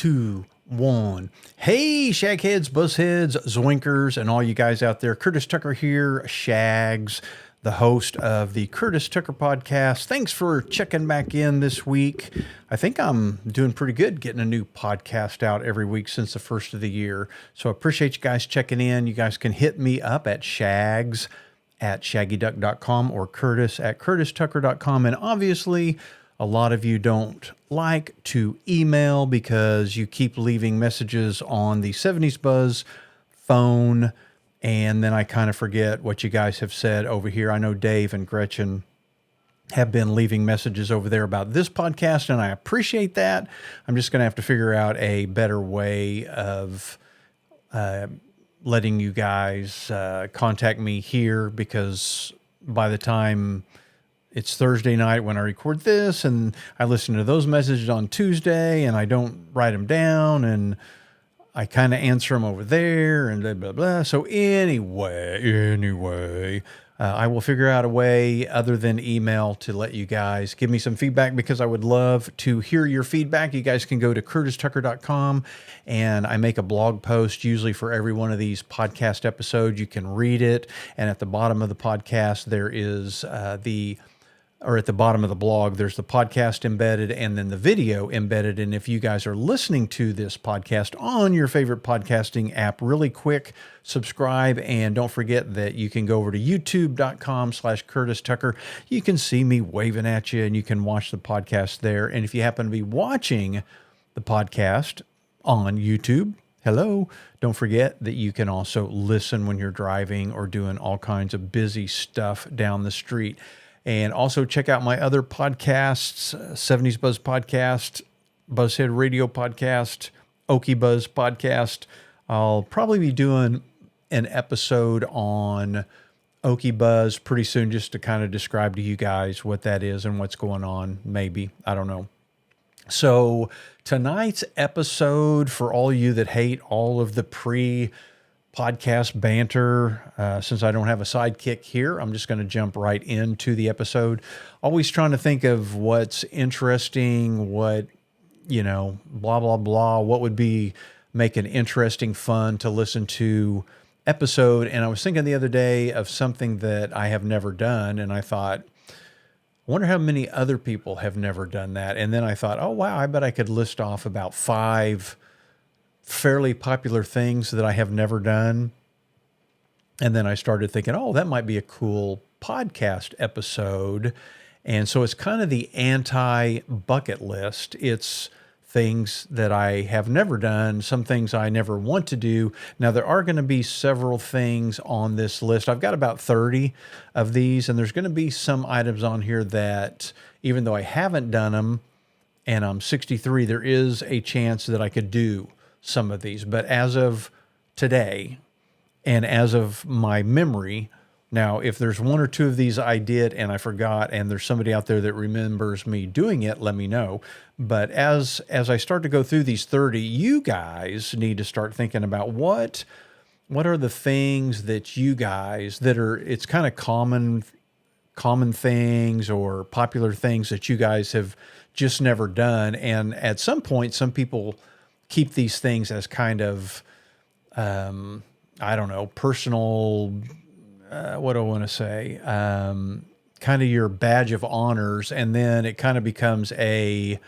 two, one. Hey, Shagheads, Buzzheads, Zwinkers, and all you guys out there. Curtis Tucker here, Shags, the host of the Curtis Tucker Podcast. Thanks for checking back in this week. I think I'm doing pretty good getting a new podcast out every week since the first of the year. So I appreciate you guys checking in. You guys can hit me up at shags@shaggyduck.com or curtis@curtistucker.com. And obviously, a lot of you don't like to email because you keep leaving messages on the 70s Buzz phone, and then I kind of forget what you guys have said over here. I know Dave and Gretchen have been leaving messages over there about this podcast, and I appreciate that. I'm just going to have to figure out a better way of letting you guys contact me here, because by the time it's Thursday night when I record this, and I listen to those messages on Tuesday, and I don't write them down, and I kind of answer them over there, and blah, blah, blah. So anyway, I will figure out a way other than email to let you guys give me some feedback, because I would love to hear your feedback. You guys can go to curtistucker.com, and I make a blog post usually for every one of these podcast episodes. You can read it, and at the bottom of the podcast, there is at the bottom of the blog, there's the podcast embedded and then the video embedded. And if you guys are listening to this podcast on your favorite podcasting app, really quick, subscribe. And don't forget that you can go over to youtube.com/Curtis Tucker. You can see me waving at you, and you can watch the podcast there. And if you happen to be watching the podcast on YouTube, hello, don't forget that you can also listen when you're driving or doing all kinds of busy stuff down the street. And also check out my other podcasts, 70s Buzz Podcast, Buzzhead Radio Podcast, Okie Buzz Podcast. I'll probably be doing an episode on Okie Buzz pretty soon, just to kind of describe to you guys what that is and what's going on, maybe. I don't know. So tonight's episode, for all you that hate all of the podcast banter, since I don't have a sidekick here, I'm just going to jump right into the episode. Always trying to think of what's interesting, what, blah, blah, blah, what would make an interesting, fun to listen to episode. And I was thinking the other day of something that I have never done, and I thought, I wonder how many other people have never done that. And then I thought, oh, wow, I bet I could list off about 5 fairly popular things that I have never done. And then I started thinking, oh, that might be a cool podcast episode. And so it's kind of the anti-bucket list. It's things that I have never done, some things I never want to do. Now, there are going to be several things on this list. I've got about 30 of these, and there's going to be some items on here that, even though I haven't done them and I'm 63, there is a chance that I could do some of these. But as of today, and as of my memory, now, if there's 1 or 2 of these I did and I forgot, and there's somebody out there that remembers me doing it, let me know. But as I start to go through these 30, you guys need to start thinking about what are the things that you guys that are, it's kind of common things or popular things that you guys have just never done. And at some point, some people keep these things as kind of, I don't know, personal, what do I want to say? Kind of your badge of honors. And then it kind of becomes a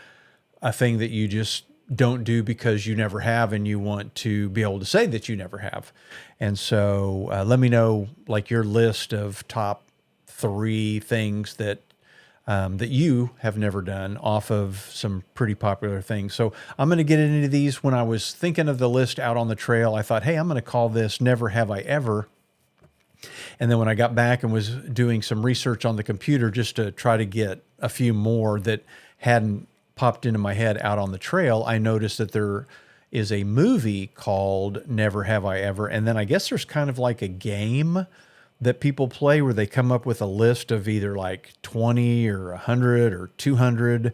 thing that you just don't do because you never have, and you want to be able to say that you never have. And so let me know, like, your list of top 3 things that you have never done off of some pretty popular things. So I'm going to get into these. When I was thinking of the list out on the trail, I thought, hey, I'm going to call this Never Have I Ever. And then when I got back and was doing some research on the computer just to try to get a few more that hadn't popped into my head out on the trail, I noticed that there is a movie called Never Have I Ever. And then I guess there's kind of like a game that people play where they come up with a list of either like 20 or 100 or 200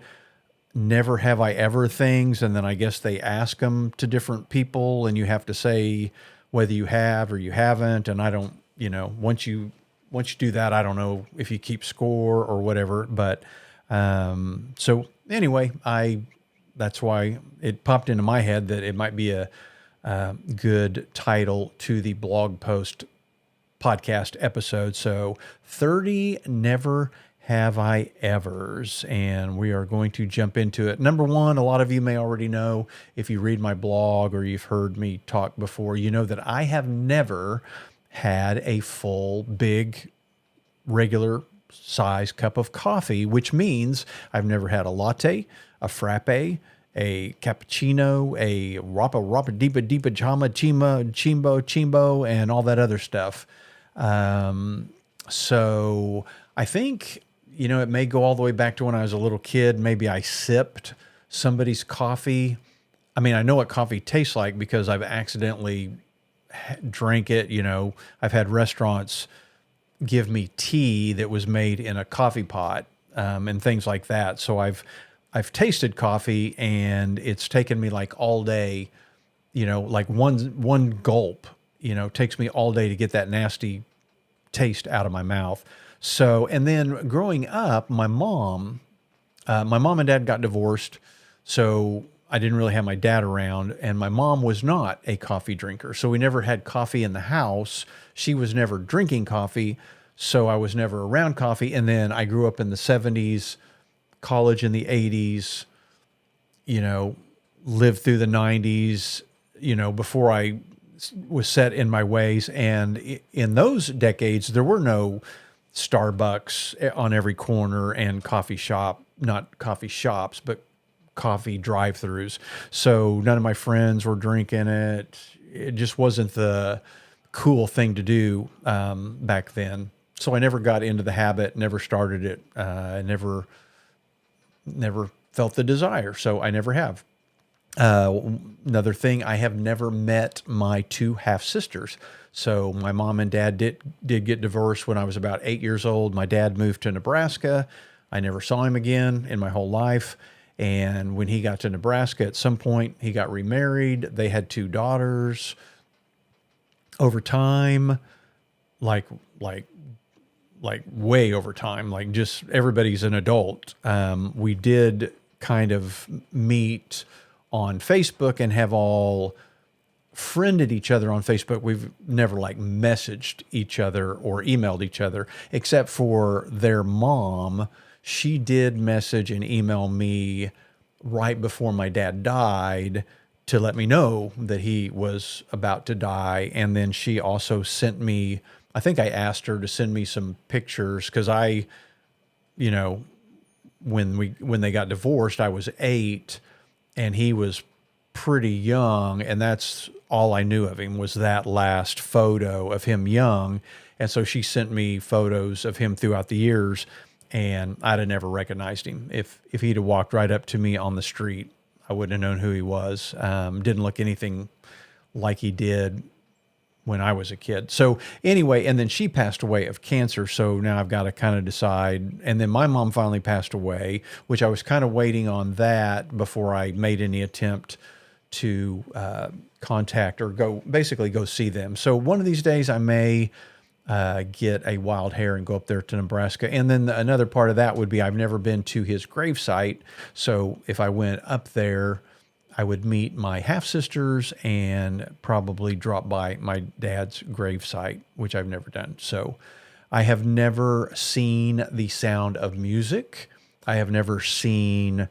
never have I ever things. And then I guess they ask them to different people, and you have to say whether you have or you haven't. And I don't, once you do that, I don't know if you keep score or whatever. But so anyway, I that's why it popped into my head that it might be a good title to the blog post podcast episode. So 30 Never Have I Evers, and we are going to jump into it. Number one, a lot of you may already know if you read my blog or you've heard me talk before, you know that I have never had a full, big, regular size cup of coffee, which means I've never had a latte, a frappe, a cappuccino, a rapa deepa deepa chimbo, and all that other stuff. So I think, it may go all the way back to when I was a little kid. Maybe I sipped somebody's coffee. I mean, I know what coffee tastes like because I've accidentally drank it. I've had restaurants give me tea that was made in a coffee pot, and things like that. So I've tasted coffee, and it's taken me like all day, like one gulp, takes me all day to get that nasty taste out of my mouth. So, and then growing up, my mom and dad got divorced. So I didn't really have my dad around, and my mom was not a coffee drinker. So we never had coffee in the house. She was never drinking coffee. So I was never around coffee. And then I grew up in the 70s, college in the 80s, lived through the 90s, before I was set in my ways. And in those decades, there were no Starbucks on every corner and not coffee shops, but coffee drive-throughs. So none of my friends were drinking it. It just wasn't the cool thing to do back then. So I never got into the habit, never started it, never felt the desire. So I never have. Another thing, I have never met my two half sisters. So my mom and dad did get divorced when I was about 8 years old. My dad moved to Nebraska. I never saw him again in my whole life. And when he got to Nebraska, at some point he got remarried. They had 2 daughters. Over time, like way over time, like just everybody's an adult. We did kind of meet on Facebook and have all friended each other on Facebook. We've never like messaged each other or emailed each other, except for their mom. She did message and email me right before my dad died to let me know that he was about to die. And then she also sent me, I think I asked her to send me some pictures because when they got divorced, I was 8 and he was pretty young. And that's all I knew of him was that last photo of him young. And so she sent me photos of him throughout the years, and I'd have never recognized him. If he'd have walked right up to me on the street, I wouldn't have known who he was. Didn't look anything like he did when I was a kid. So anyway, and then she passed away of cancer. So now I've got to kind of decide. And then my mom finally passed away, which I was kind of waiting on that before I made any attempt to contact or go see them. So one of these days I may get a wild hair and go up there to Nebraska. And then another part of that would be I've never been to his gravesite. So if I went up there, I would meet my half-sisters and probably drop by my dad's gravesite, which I've never done. So I have never seen The Sound of Music. I have never seen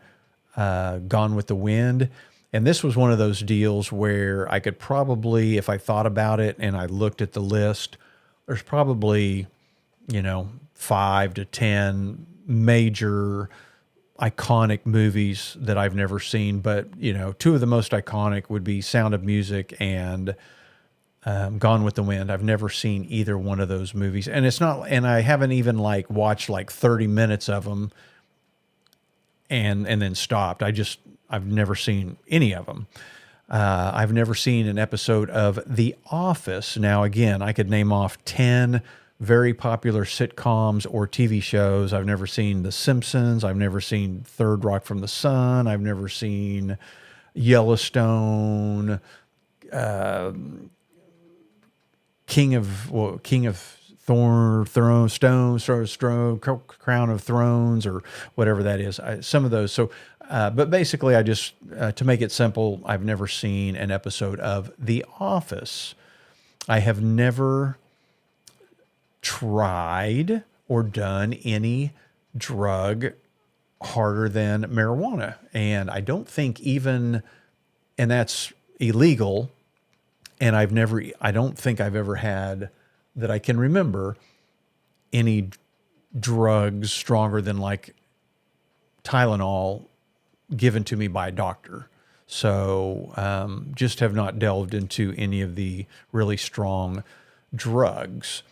Gone with the Wind. And this was one of those deals where I could probably, if I thought about it and I looked at the list, there's probably, 5 to 10 major iconic movies that I've never seen. But, 2 of the most iconic would be Sound of Music and Gone with the Wind. I've never seen either one of those movies. And I haven't even watched 30 minutes of them and then stopped. I've never seen any of them. I've never seen an episode of The Office. Now, again, I could name off 10 very popular sitcoms or TV shows. I've never seen The Simpsons. I've never seen Third Rock from the Sun. I've never seen Yellowstone, King of Crown of Thrones, or whatever that is. Some of those. So But basically, I just, to make it simple, I've never seen an episode of The Office. I have never tried or done any drug harder than marijuana. And I don't think even, and that's illegal. And I don't think I've ever had, that I can remember, any drugs stronger than like Tylenol given to me by a doctor. So just have not delved into any of the really strong drugs.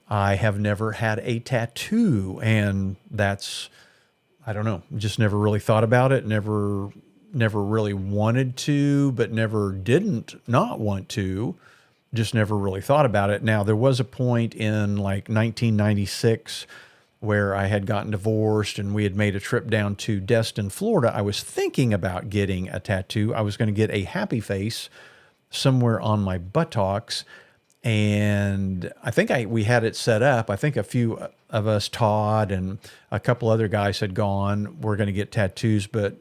I have never had a tattoo, and that's, I don't know, just never really thought about it. Never really wanted to, but never didn't not want to. Just never really thought about it. Now, there was a point in like 1996 where I had gotten divorced and we had made a trip down to Destin, Florida. I was thinking about getting a tattoo. I was going to get a happy face somewhere on my buttocks. And I think we had it set up. I think a few of us, Todd and a couple other guys, had gone, we're going to get tattoos, but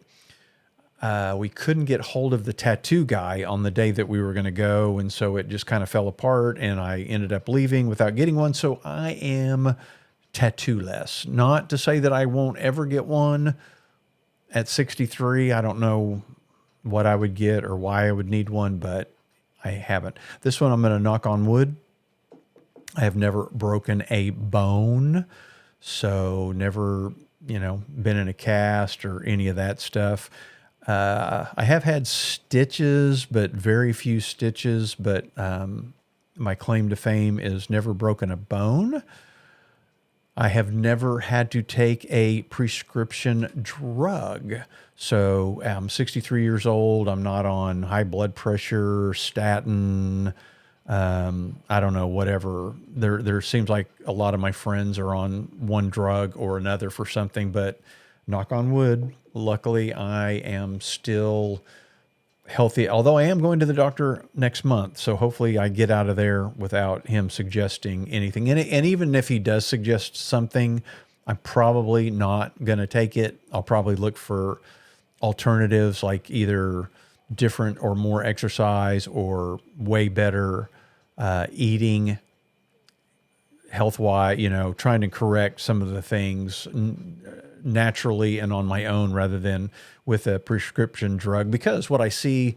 we couldn't get hold of the tattoo guy on the day that we were going to go. And so it just kind of fell apart and I ended up leaving without getting one. So I am tattoo-less. Not to say that I won't ever get one at 63. I don't know what I would get or why I would need one, but I haven't. This one I'm going to knock on wood. I have never broken a bone. So never, been in a cast or any of that stuff. I have had stitches, but very few stitches. But my claim to fame is never broken a bone. I have never had to take a prescription drug. So I'm 63 years old. I'm not on high blood pressure, statin. I don't know, whatever. There seems like a lot of my friends are on one drug or another for something, but knock on wood, luckily I am still healthy, although I am going to the doctor next month. So hopefully I get out of there without him suggesting anything. And even if he does suggest something, I'm probably not going to take it. I'll probably look for alternatives, like either different or more exercise or way better eating health-wise, trying to correct some of the things naturally and on my own rather than with a prescription drug. Because what I see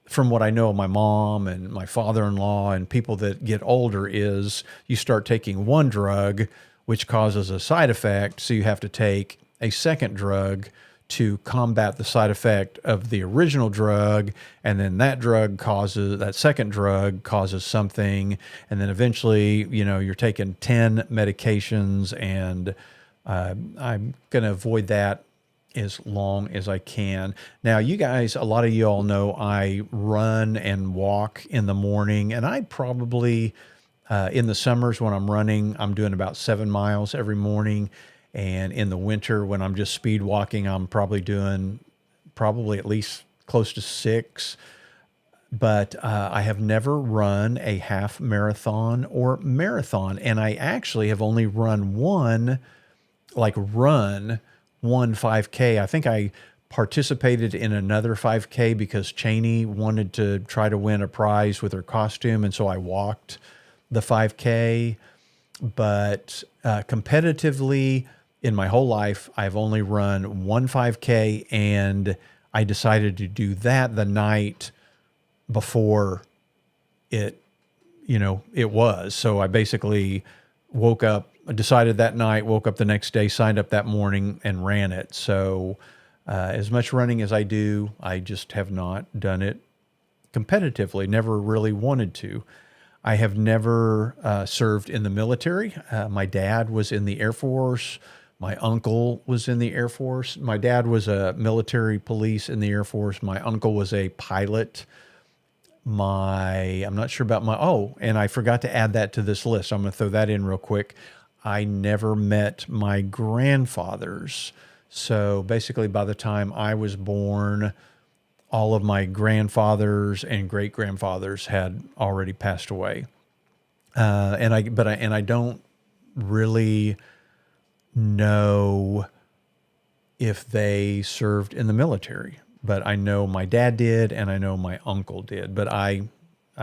from what I know of my mom and my father-in-law and people that get older is you start taking one drug, which causes a side effect. So you have to take a second drug to combat the side effect of the original drug. And then that second drug causes something. And then eventually, you're taking 10 medications, and I'm going to avoid that as long as I can. Now, you guys, a lot of you all know I run and walk in the morning, and I probably, in the summers when I'm running, I'm doing about 7 miles every morning. And in the winter, when I'm just speed walking, I'm probably doing at least close to 6. But I have never run a half marathon or marathon. And I actually have only run one 5K. I think I participated in another 5K because Cheney wanted to try to win a prize with her costume. And so I walked the 5K. But competitively, in my whole life, I've only run one 5K, and I decided to do that the night before it was. So I basically decided that night, woke up the next day, signed up that morning, and ran it. So as much running as I do, I just have not done it competitively, never really wanted to. I have never served in the military. My dad was in the Air Force. My uncle was in the Air Force. My dad was a military police in the Air Force. My uncle was a pilot. I'm not sure about and I forgot to add that to this list. So I'm going to throw that in real quick. I never met my grandfathers. So basically, by the time I was born, all of my grandfathers and great grandfathers had already passed away. And I don't really know if they served in the military. But I know my dad did, and I know my uncle did. But I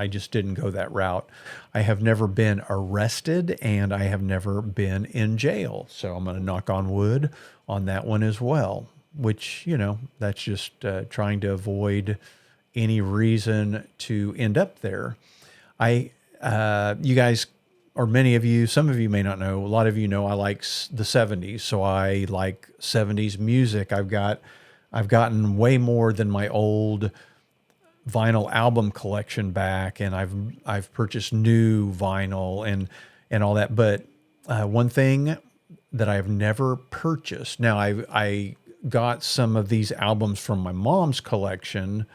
just didn't go that route. I have never been arrested, and I have never been in jail. So I'm going to knock on wood on that one as well, which, that's just trying to avoid any reason to end up there. You guys, or many of you, some of you may not know, a lot of you know I like the 70s. So I like 70s music. I've gotten way more than my old vinyl album collection back, and I've purchased new vinyl and all that. But one thing that I've never purchased, now I got some of these albums from my mom's collection,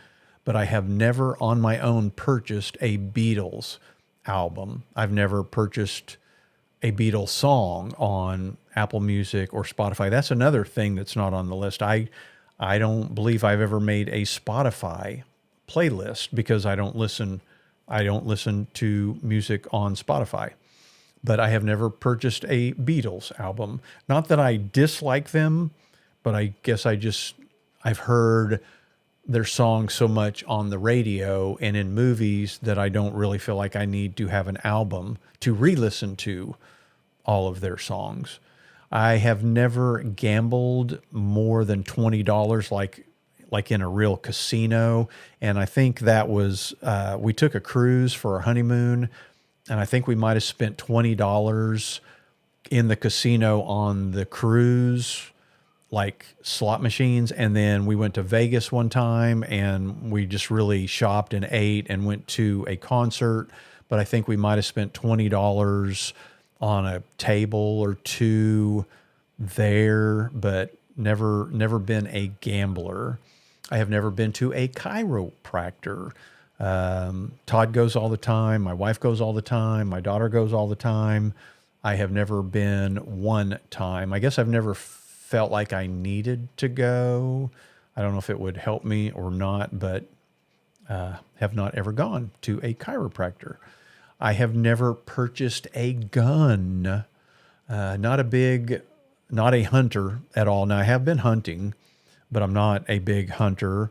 but I have never on my own purchased a Beatles album. I've never purchased a Beatles song on Apple Music or Spotify. That's another thing that's not on the list. I don't believe I've ever made a Spotify playlist because I don't listen to music on Spotify. But I have never purchased a Beatles album. Not that I dislike them, but I guess I've heard their songs so much on the radio and in movies that I don't really feel like I need to have an album to re-listen to all of their songs. I have never gambled more than $20 like in a real casino. And I think that was, we took a cruise for our honeymoon, and I think we might have spent $20 in the casino on the cruise, like slot machines. And then we went to Vegas one time, and we just really shopped and ate and went to a concert. But I think we might have spent $20 on a table or two there, but never been a gambler. I have never been to a chiropractor. Todd goes all the time. My wife goes all the time. My daughter goes all the time. I have never been one time. I guess I've never felt like I needed to go. I don't know if it would help me or not, but have not ever gone to a chiropractor. I have never purchased a gun. Not a hunter at all. Now, I have been hunting, but I'm not a big hunter.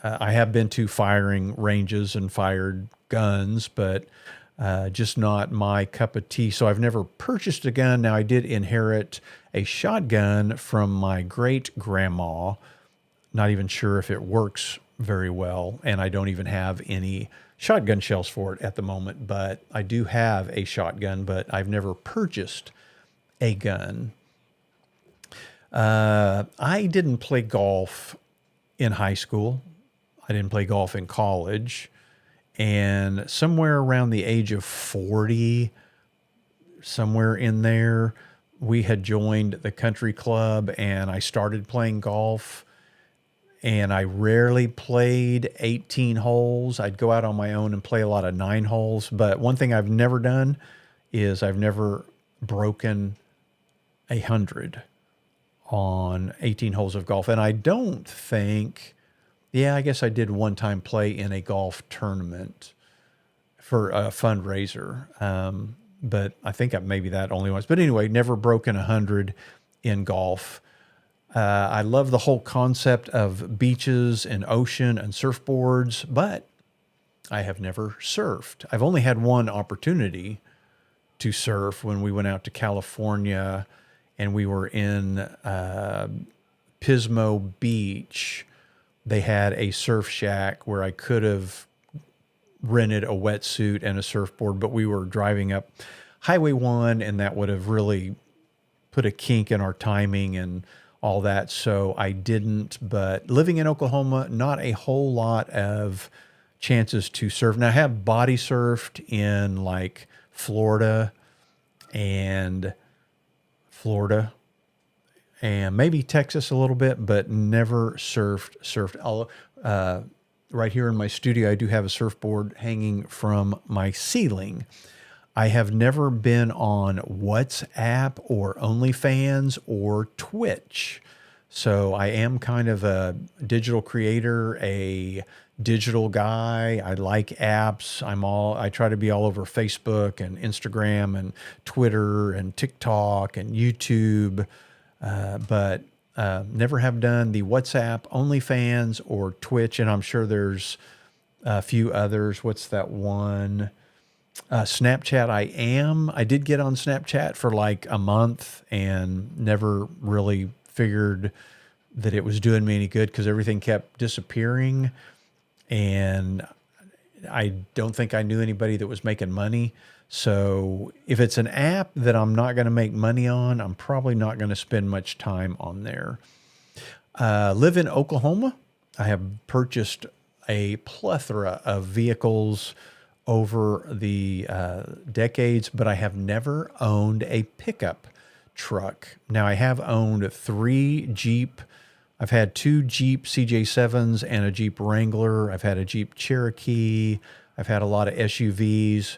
I have been to firing ranges and fired guns, but just not my cup of tea. So I've never purchased a gun. Now, I did inherit a shotgun from my great grandma. Not even sure if it works very well, and I don't even have any shotgun shells for it at the moment, but I do have a shotgun, but I've never purchased a gun. I didn't play golf in high school. I didn't play golf in college. And somewhere around the age of 40, somewhere in there, we had joined the country club, and I started playing golf. And I rarely played 18 holes. I'd go out on my own and play a lot of 9 holes. But one thing I've never done is I've never broken 100 on 18 holes of golf. And I don't think, I guess I did one time play in a golf tournament for a fundraiser. But I think maybe that only once. But anyway, never broken 100 in golf. I love the whole concept of beaches and ocean and surfboards, but I have never surfed. I've only had one opportunity to surf when we went out to California, and we were in Pismo Beach. They had a surf shack where I could have rented a wetsuit and a surfboard, but we were driving up Highway 1, and that would have really put a kink in our timing and all that. So I didn't, but living in Oklahoma, not a whole lot of chances to surf. Now, I have body surfed in like Florida and maybe Texas a little bit, but never surfed. Right here in my studio, I do have a surfboard hanging from my ceiling. I have never been on WhatsApp or OnlyFans or Twitch. So I am kind of a digital creator, a digital guy. I like apps. I try to be all over Facebook and Instagram and Twitter and TikTok and YouTube. but never have done the WhatsApp, OnlyFans, or Twitch. And I'm sure there's a few others. What's that one? Snapchat. I did get on Snapchat for like a month and never really figured that it was doing me any good because everything kept disappearing. And I don't think I knew anybody that was making money. So if it's an app that I'm not going to make money on, I'm probably not going to spend much time on there. Live in Oklahoma. I have purchased a plethora of vehicles over the decades, but I have never owned a pickup truck. Now, I have owned 3 Jeep. I've had 2 Jeep CJ7s and a Jeep Wrangler. I've had a Jeep Cherokee. I've had a lot of SUVs.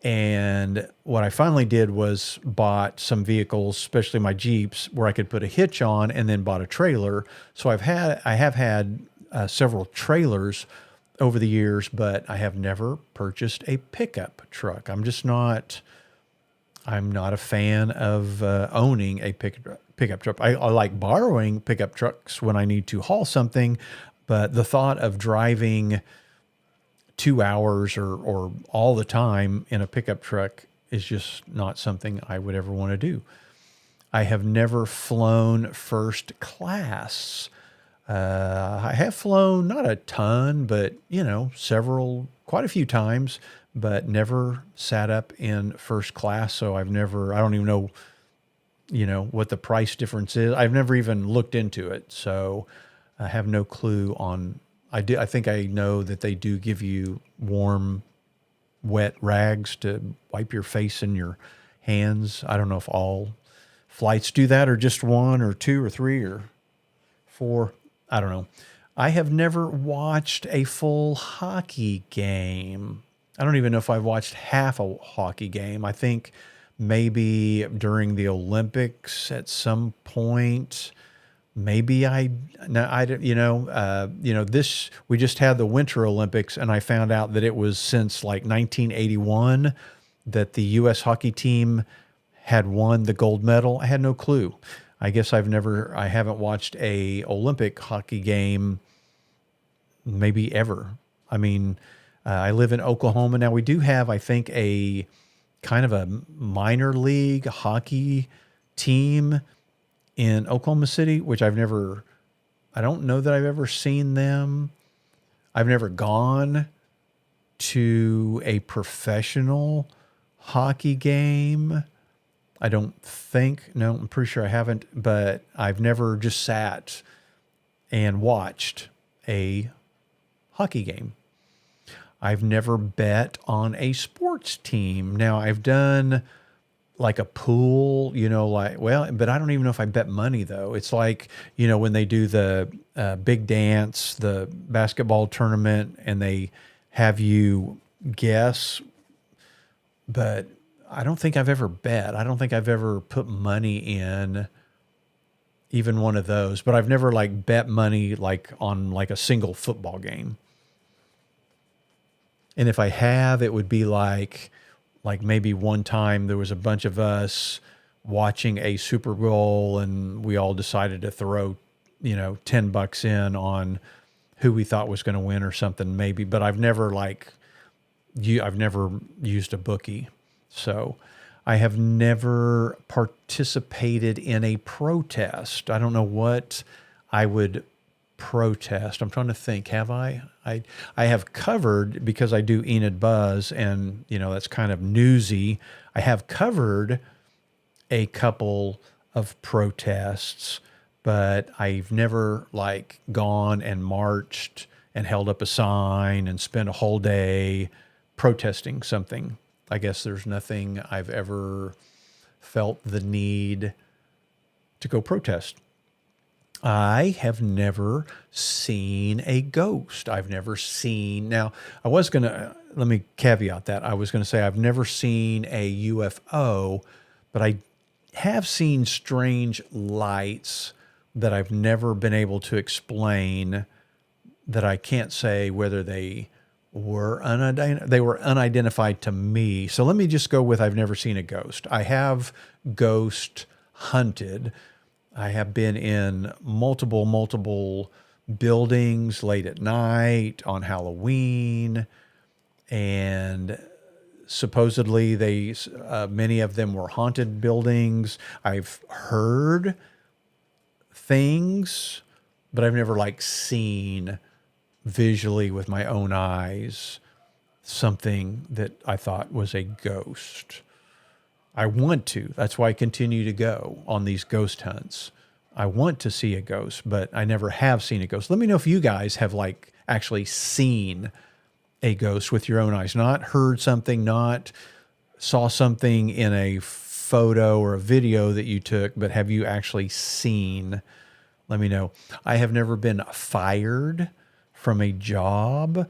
And what I finally did was bought some vehicles, especially my Jeeps, where I could put a hitch on, and then bought a trailer. So I have had several trailers over the years, but I have never purchased a pickup truck. I'm not a fan of owning a pickup truck. I like borrowing pickup trucks when I need to haul something, but the thought of driving 2 hours or all the time in a pickup truck is just not something I would ever want to do. I have never flown first class. I have flown not a ton, but quite a few times, but never sat up in first class. So I don't even know, what the price difference is. I've never even looked into it. So I have no clue on, I think I know that they do give you warm, wet rags to wipe your face and your hands. I don't know if all flights do that or just 1 or 2 or 3 or 4. I don't know. I have never watched a full hockey game. I don't even know if I've watched half a hockey game. I think maybe during the Olympics at some point. Maybe we just had the Winter Olympics, and I found out that it was since like 1981 that the U.S. hockey team had won the gold medal. I had no clue. I guess I haven't watched a Olympic hockey game maybe ever. I mean, I live in Oklahoma now. We do have, I think, a kind of a minor league hockey team in Oklahoma City, which I don't know that I've ever seen them. I've never gone to a professional hockey game. I don't think, no, I'm pretty sure I haven't, but I've never just sat and watched a hockey game. I've never bet on a sports team. Now, I've done like a pool, but I don't even know if I bet money though. It's like, when they do the big dance, the basketball tournament, and they have you guess, but I don't think I've ever bet. I don't think I've ever put money in even one of those, but I've never like bet money like on like a single football game. And if I have, it would be like maybe one time there was a bunch of us watching a Super Bowl and we all decided to throw, $10 in on who we thought was going to win or something maybe, but I've never used a bookie. So I have never participated in a protest. I don't know what I would protest. I'm trying to think. Have I? I have covered, because I do Enid Buzz, and that's kind of newsy. I have covered a couple of protests, but I've never like gone and marched and held up a sign and spent a whole day protesting something. I guess there's nothing I've ever felt the need to go protest. I have never seen a ghost. I've never seen, now let me caveat that. I was going to say I've never seen a UFO, but I have seen strange lights that I've never been able to explain, that I can't say whether they were unidentified to me. So let me just go with I've never seen a ghost. I have ghost hunted. I have been in multiple buildings late at night on Halloween, and supposedly many of them were haunted buildings. I've heard things, but I've never like seen visually with my own eyes something that I thought was a ghost. I want to. That's why I continue to go on these ghost hunts. I want to see a ghost, but I never have seen a ghost. Let me know if you guys have like actually seen a ghost with your own eyes, not heard something, not saw something in a photo or a video that you took, but have you actually seen? Let me know. I have never been fired from a job.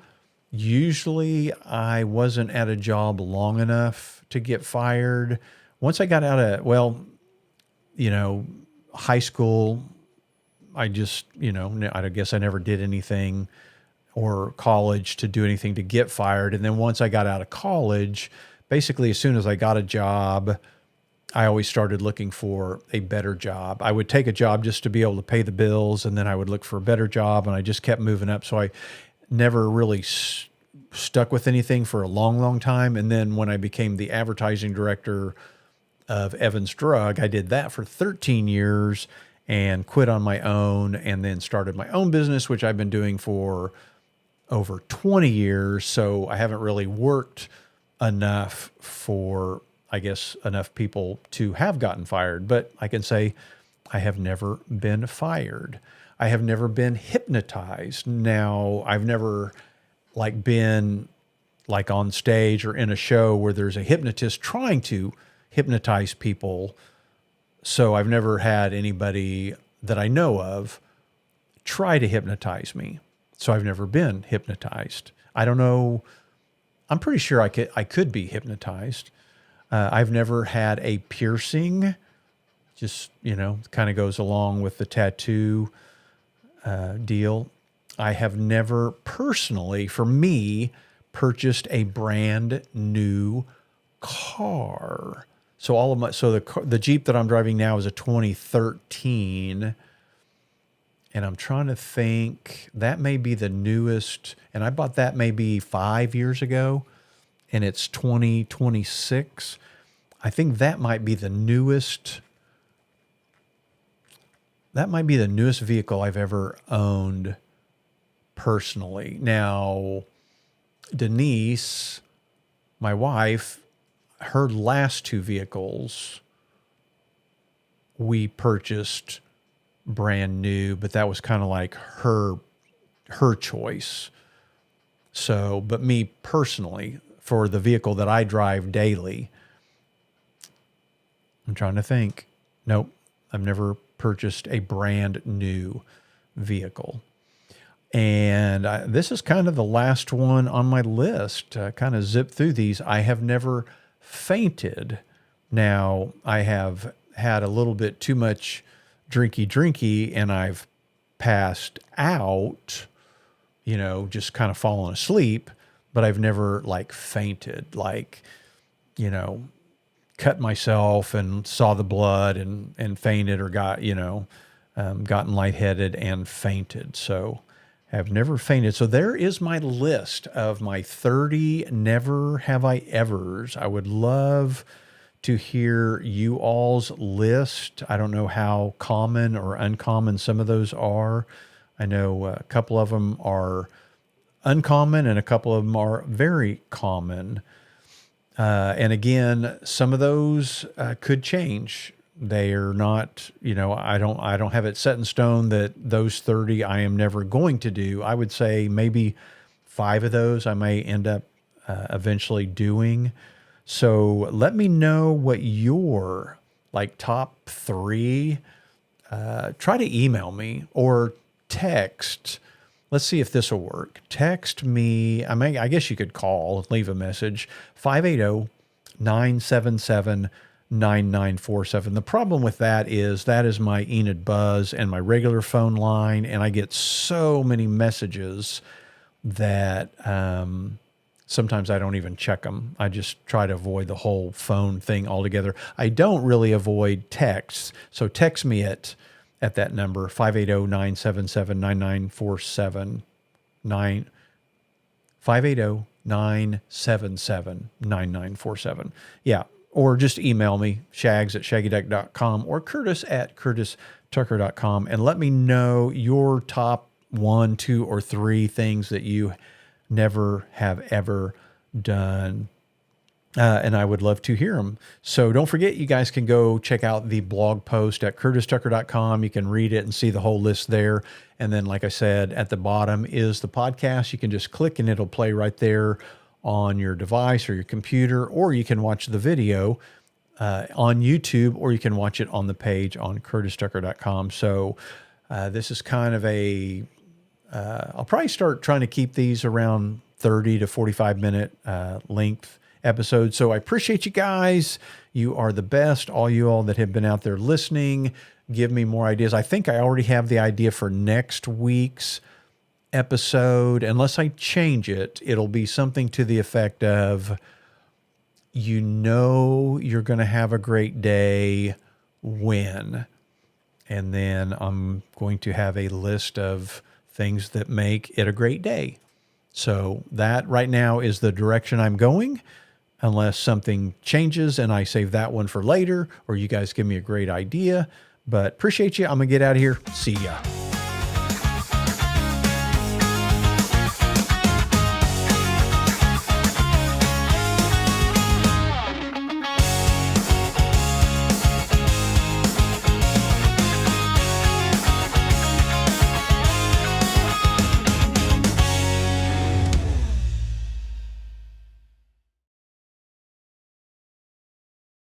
Usually I wasn't at a job long enough to get fired. Once I got out of, well, high school, I just, I guess I never did anything, or college to do anything to get fired. And then once I got out of college, basically as soon as I got a job, I always started looking for a better job. I would take a job just to be able to pay the bills, and then I would look for a better job, and I just kept moving up. So I never really stuck with anything for a long time. And then when I became the advertising director of Evans Drug, I did that for 13 years and quit on my own, and then started my own business, which I've been doing for over 20 years. So I haven't really worked enough for, I guess, enough people to have gotten fired, but I can say I have never been fired. I have never been hypnotized. Now, I've never been like on stage or in a show where there's a hypnotist trying to hypnotize people. So I've never had anybody that I know of try to hypnotize me. So I've never been hypnotized. I don't know. I'm pretty sure I could be hypnotized. I've never had a piercing. Just, kind of goes along with the tattoo deal. I have never personally, for me, purchased a brand new car. So the Jeep that I'm driving now is a 2013. And I'm trying to think, that may be the newest, and I bought that maybe 5 years ago, and it's 2026. I think that might be the newest. That might be the newest vehicle I've ever owned personally. Now, Denise, my wife, her last two vehicles we purchased brand new, but that was kind of like her choice. So, but me personally, for the vehicle that I drive daily, I'm trying to think. Nope, I've never purchased a brand new vehicle. And this is kind of the last one on my list. Kind of zip through these. I have never fainted. Now, I have had a little bit too much drinky, and I've passed out, just kind of fallen asleep, but I've never fainted, cut myself and saw the blood and fainted, or gotten lightheaded and fainted. So have never fainted. So there is my list of my 30 never have I evers. I would love to hear you all's list. I don't know how common or uncommon some of those are. I know a couple of them are uncommon and a couple of them are very common. And again, some of those could change. They are not, I don't have it set in stone that those 30 I am never going to do. I would say maybe 5 of those I may end up eventually doing. So let me know what your top 3. Try to email me or text. Let's see if this will work. Text me. I guess you could call, leave a message. 580-977-9947. The problem with that is my Enid Buzz and my regular phone line, and I get so many messages that sometimes I don't even check them. I just try to avoid the whole phone thing altogether. I don't really avoid texts. So text me at at that number, 580-977-9947. 580-977-9947. Yeah. Or just email me, shags@shaggyduck.com or Curtis at curtistucker.com, and let me know your top 1, 2, or 3 things that you never have ever done. And I would love to hear them. So don't forget, you guys can go check out the blog post at curtistucker.com. You can read it and see the whole list there. And then, like I said, at the bottom is the podcast. You can just click and it'll play right there on your device or your computer, or you can watch the video on YouTube, or you can watch it on the page on curtistucker.com. So this is kind of a, I'll probably start trying to keep these around 30 to 45 minute length episodes. So I appreciate you guys. You are the best. All you all that have been out there listening, give me more ideas. I think I already have the idea for next week's episode. Unless I change it, it'll be something to the effect of, you know, you're going to have a great day when, and then I'm going to have a list of things that make it a great day. So that right now is the direction I'm going, unless something changes and I save that one for later, or you guys give me a great idea. But appreciate you. I'm going to get out of here. See ya.